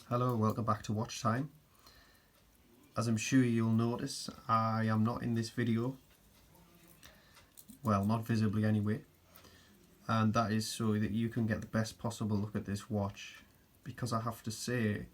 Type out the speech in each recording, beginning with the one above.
Hello, welcome back to Watch Time. As I'm sure you'll notice, I am not in this video. Well, not visibly anyway. And that is so that you can get the best possible look at this watch. Because I have to say,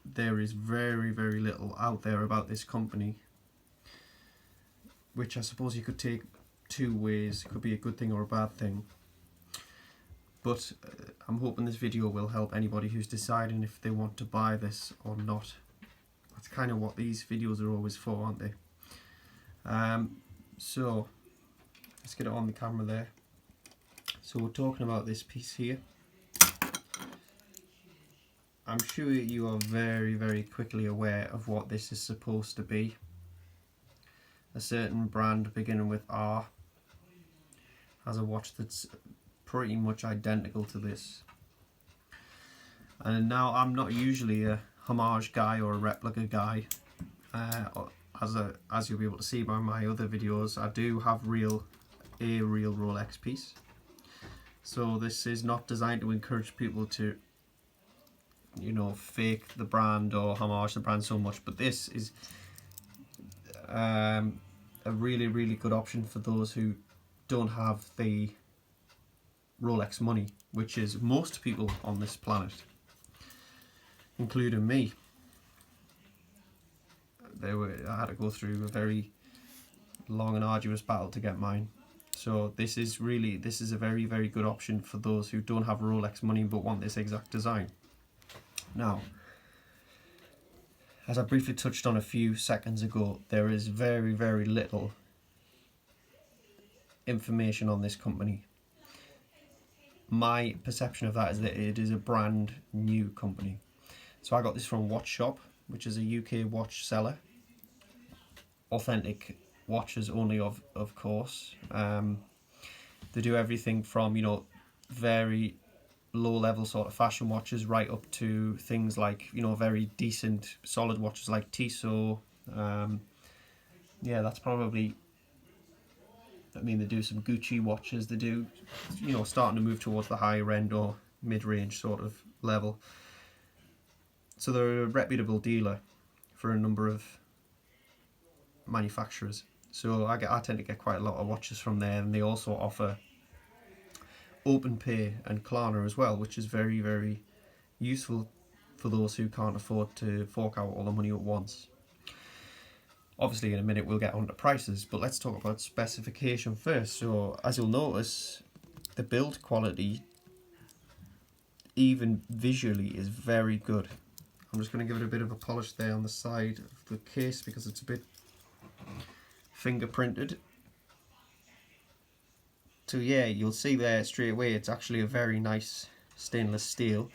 there is very little out there about this company. Which I suppose you could take two ways. It could be a good thing or a bad thing. But I'm hoping this video will help anybody who's deciding if they want to buy this or not. That's kind of what these videos are always for, aren't they? So let's get it on the camera there. So we're talking about this piece here. I'm sure you are very quickly aware of what this is supposed to be. A certain brand beginning with R has a watch that's pretty much identical to this. And now I'm not usually a homage guy or a replica guy. As you'll be able to see by my other videos, I do have a real Rolex piece. So this is not designed to encourage people to, you know, fake the brand or homage the brand so much, but this is a really good option for those who don't have the Rolex money, which is most people on this planet, including me. I had to go through a very long and arduous battle to get mine. So this is a very good option for those who don't have Rolex money but want this exact design. Now, as I briefly touched on a few seconds ago, there is very little information on this company. My perception of that is that it is a brand new company. So I got this from Watch Shop, which is a UK watch seller. Authentic watches only, of course. They do everything from, you know, very low level sort of fashion watches right up to things like, you know, very decent solid watches like Tissot. Yeah, that's probably, I mean, they do some Gucci watches. They do, you know, starting to move towards the higher end or mid-range sort of level. So they're a reputable dealer for a number of manufacturers. So I tend to get quite a lot of watches from there, and they also offer Open Pay and Klarna as well, which is very useful for those who can't afford to fork out all the money at once. Obviously in a minute we'll get on to prices, but let's talk about specification first. So as you'll notice, the build quality, even visually, is very good. I'm just going to give it a bit of a polish there on the side of the case because it's a bit fingerprinted. So yeah, you'll see there straight away it's actually a very nice stainless steel.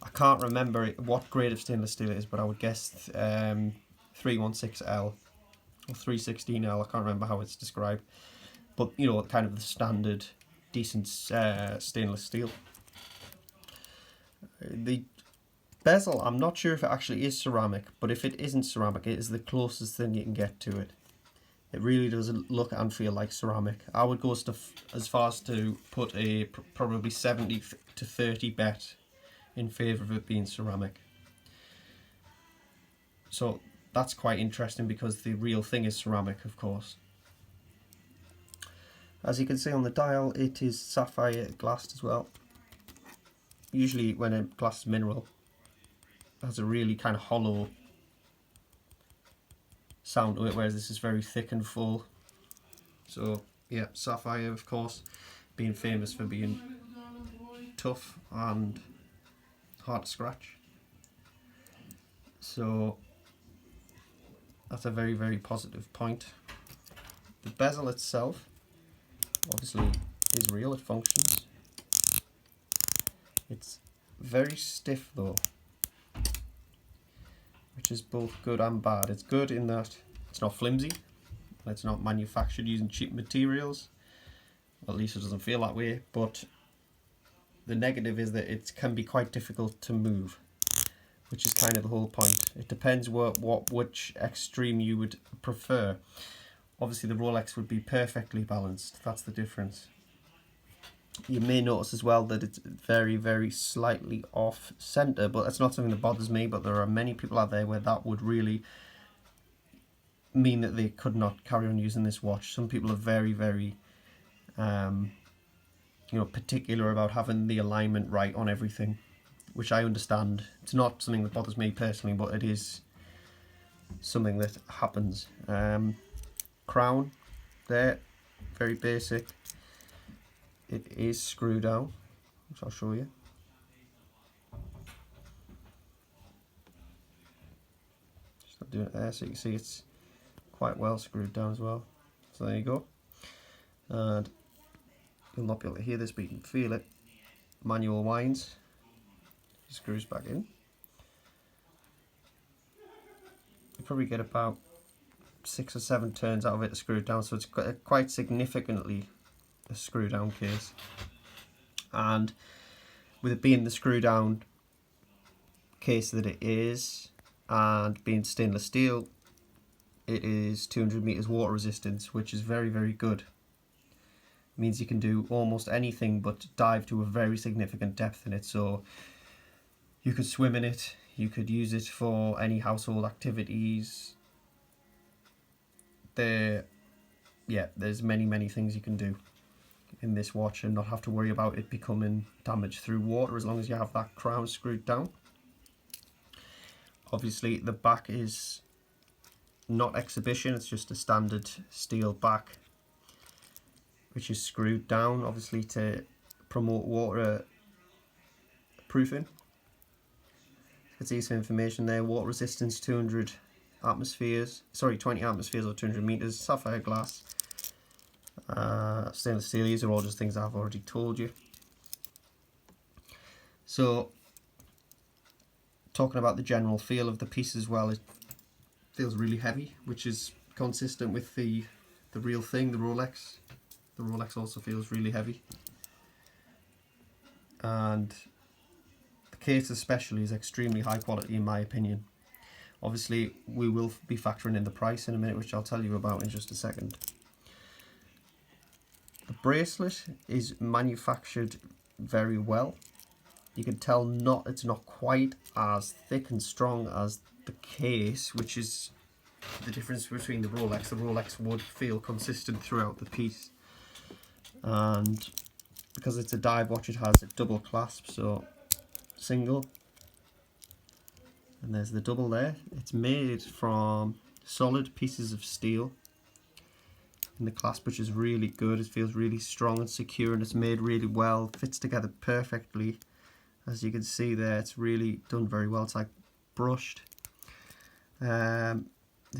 I can't remember what grade of stainless steel it is, but I would guess 316L or 316L. I can't remember how it's described, but you know, kind of the standard decent stainless steel. The bezel, I'm not sure if it actually is ceramic, but if it isn't ceramic, it is the closest thing you can get to it. It really does look and feel like ceramic. I would go as far as to put a probably 70 to 30 bet in favour of it being ceramic. So that's quite interesting because the real thing is ceramic, of course. As you can see on the dial, it is sapphire glassed as well. Usually when a glass is mineral, it has a really kind of hollow sound to it, whereas this is very thick and full. So yeah, sapphire, of course, being famous for being tough and hard to scratch. So that's a very positive point. The bezel itself obviously is real, it functions. It's very stiff though, which is both good and bad. It's good in that it's not flimsy, it's not manufactured using cheap materials, at least it doesn't feel that way, but the negative is that it can be quite difficult to move, which is kind of the whole point. It depends which extreme you would prefer. Obviously the Rolex would be perfectly balanced, that's the difference. You may notice as well that it's very, very slightly off center, but that's not something that bothers me. But there are many people out there where that would really mean that they could not carry on using this watch. Some people are very, very particular about having the alignment right on everything, which I understand. It's not something that bothers me personally, but it is something that happens. Crown there, very basic. It is screw down, which I'll show you. Just not doing it there, so you can see it's quite well screwed down as well. So there you go. And you'll not be able to hear this, but you can feel it. Manual winds, screws back in. You probably get about 6 or 7 turns out of it to screw it down, so it's quite significantly a screw down case. And with it being the screw down case that it is, and being stainless steel, it is 200 meters water resistance, which is very, very good. It means you can do almost anything but dive to a very significant depth in it. So you could swim in it, you could use it for any household activities. There's many things you can do in this watch and not have to worry about it becoming damaged through water, as long as you have that crown screwed down. Obviously the back is not exhibition, it's just a standard steel back which is screwed down, obviously to promote water proofing. You can see some information there. Water resistance 20 atmospheres or 200 meters, sapphire glass, stainless steel. These are all just things I've already told you. So talking about the general feel of the piece as well, it feels really heavy, which is consistent with the real thing, the Rolex. The Rolex also feels really heavy, and the case especially is extremely high quality in my opinion. Obviously we will be factoring in the price in a minute, which I'll tell you about in just a second. The bracelet is manufactured very well. You can tell it's not quite as thick and strong as the case, which is the difference between the Rolex. The Rolex would feel consistent throughout the piece, and because it's a dive watch, it has a double clasp, so single, and there's the double there. It's made from solid pieces of steel, and the clasp, which is really good. It feels really strong and secure, and it's made really well, fits together perfectly. As you can see there, it's really done very well. It's like brushed. It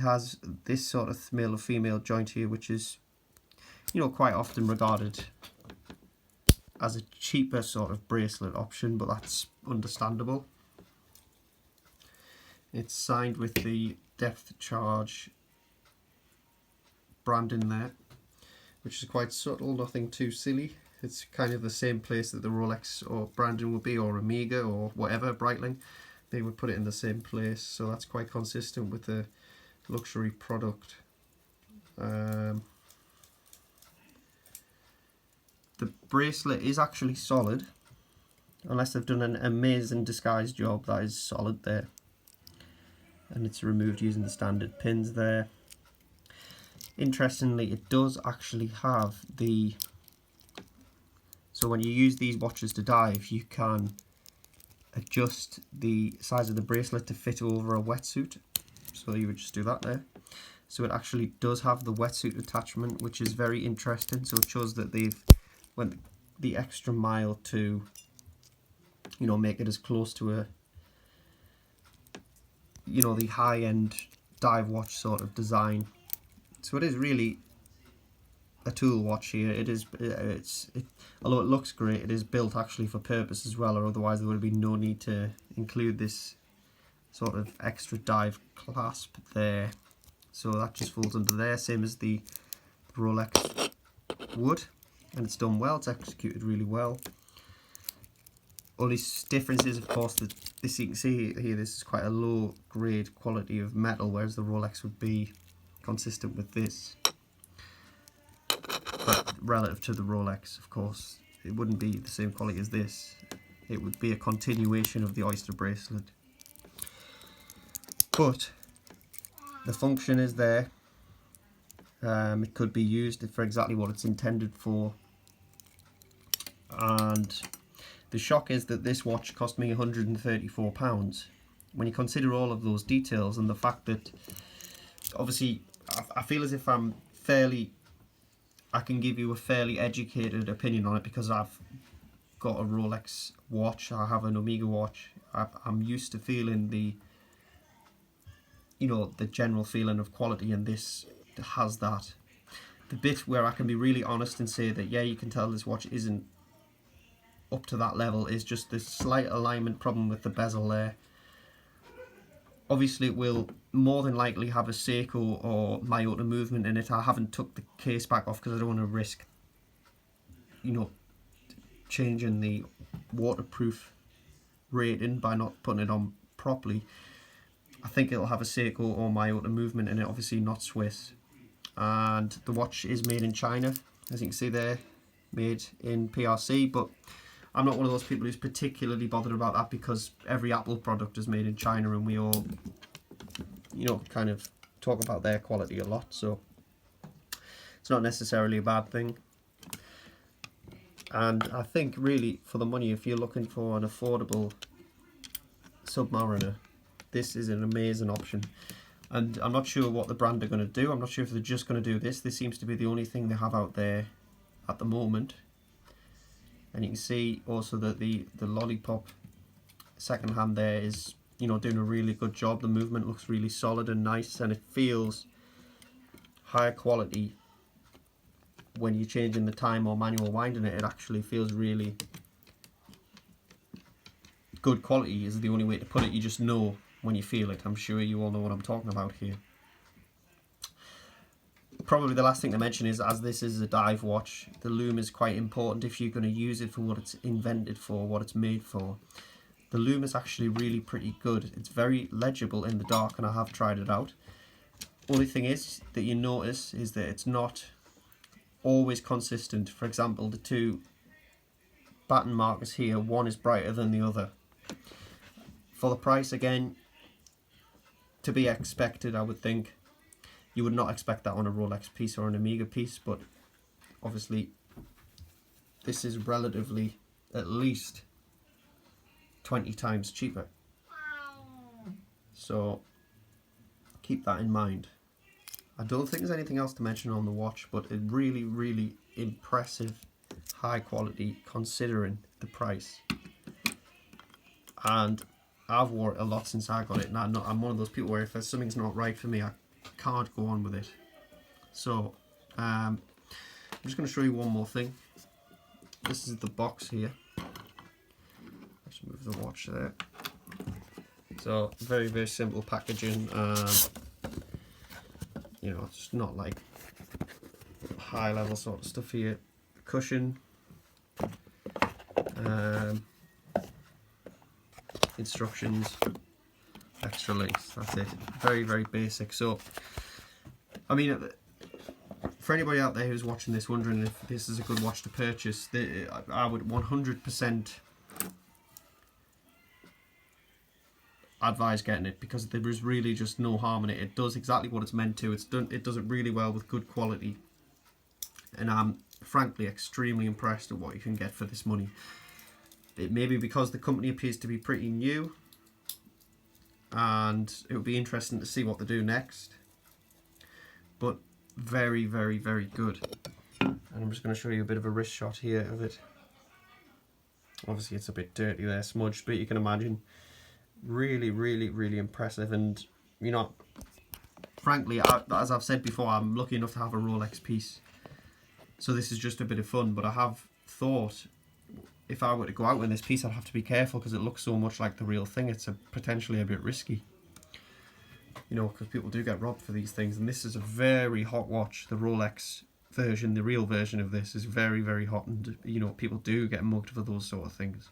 has this sort of male or female joint here, which is, quite often regarded as a cheaper sort of bracelet option, but that's understandable. It's signed with the depth charge branding there, which is quite subtle, nothing too silly. It's kind of the same place that the Rolex or branding would be, or Omega or whatever, Breitling. They would put it in the same place, so that's quite consistent with the luxury product. The bracelet is actually solid, unless they've done an amazing disguise job. That is solid there, and it's removed using the standard pins there. Interestingly, it does actually have so when you use these watches to dive, you can adjust the size of the bracelet to fit over a wetsuit. So you would just do that there. So it actually does have the wetsuit attachment, which is very interesting. So it shows that they've went the extra mile to, make it as close to the high-end dive watch sort of design. So it is really a tool watch here. Although it looks great, it is built actually for purpose as well, or otherwise there would have been no need to include this sort of extra dive clasp there. So that just folds under there, same as the Rolex would, and it's done well. It's executed really well. Only difference is, of course, that this, you can see here, this is quite a low grade quality of metal, whereas the Rolex would be consistent with this. But relative to the Rolex, of course, it wouldn't be the same quality as this. It would be a continuation of the Oyster bracelet. But the function is there. It could be used for exactly what it's intended for. And the shock is that this watch cost me £134. When you consider all of those details and the fact that, obviously, I feel as if I can give you a fairly educated opinion on it because I've got a Rolex watch, I have an Omega watch. I'm used to feeling the general feeling of quality, and this has that. The bit where I can be really honest and say that, yeah, you can tell this watch isn't up to that level is just this slight alignment problem with the bezel there. Obviously it will more than likely have a Seiko or Miyota movement in it. I haven't took the case back off because I don't want to risk, changing the waterproof rating by not putting it on properly. I think it'll have a Seiko or Miyota movement in it, obviously not Swiss. And the watch is made in China, as you can see there, made in PRC, but I'm not one of those people who's particularly bothered about that because every Apple product is made in China and we all, kind of talk about their quality a lot, so it's not necessarily a bad thing. And I think really for the money, if you're looking for an affordable Submariner, this is an amazing option. And I'm not sure what the brand are going to do. I'm not sure if they're just going to do this. This seems to be the only thing they have out there at the moment. And you can see also that the Lollipop second hand there is, doing a really good job. The movement looks really solid and nice, and it feels high quality when you're changing the time or manual winding it. It actually feels really good quality is the only way to put it. You just know when you feel it. I'm sure you all know what I'm talking about here. Probably the last thing to mention is, as this is a dive watch, the lume is quite important if you're going to use it for what it's invented for, what it's made for. The lume is actually really pretty good. It's very legible in the dark, and I have tried it out. Only thing is that you notice is that it's not always consistent. For example, the two baton markers here, one is brighter than the other. For the price, again, to be expected, I would think. You would not expect that on a Rolex piece or an Omega piece, but obviously this is relatively at least 20 times cheaper. So keep that in mind. I don't think there's anything else to mention on the watch, but a really, really impressive, high quality considering the price. And I've wore it a lot since I got it, and I'm one of those people where if something's not right for me, I can't go on with it. So I'm just going to show you one more thing. This is the box here. Let's move the watch there. So very, very simple packaging. It's not like high level sort of stuff here. Cushion, instructions, extra links, that's it. Very, very basic. So I mean, for anybody out there who's watching this wondering if this is a good watch to purchase, I would 100% advise getting it, because there is really just no harm in it. It does exactly what it's meant to. It does it really well with good quality, and I'm frankly extremely impressed at what you can get for this money. It may be because the company appears to be pretty new, and it would be interesting to see what they do next, but very, very, very good. And I'm just going to show you a bit of a wrist shot here of it. Obviously it's a bit dirty there, smudged, but you can imagine really, really, really impressive. And frankly, as I've said before, I'm lucky enough to have a Rolex piece, so this is just a bit of fun. But I have thought, if I were to go out with this piece, I'd have to be careful because it looks so much like the real thing. It's potentially a bit risky, because people do get robbed for these things. And this is a very hot watch. The Rolex version, the real version of this, is very, very hot, and people do get mugged for those sort of things.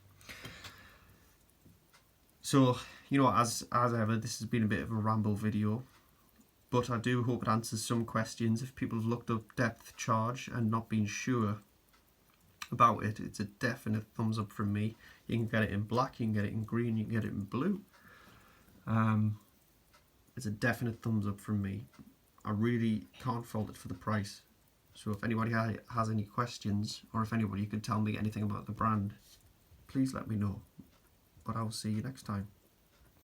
So as ever, this has been a bit of a ramble video, but I do hope it answers some questions. If people have looked up depth charge and not been sure about it. It's a definite thumbs up from me. You can get it in black, you can get it in green, you can get it in blue. It's a definite thumbs up from me. I really can't fault it for the price. So if anybody has any questions, or if anybody could tell me anything about the brand, please let me know. But I'll see you next time.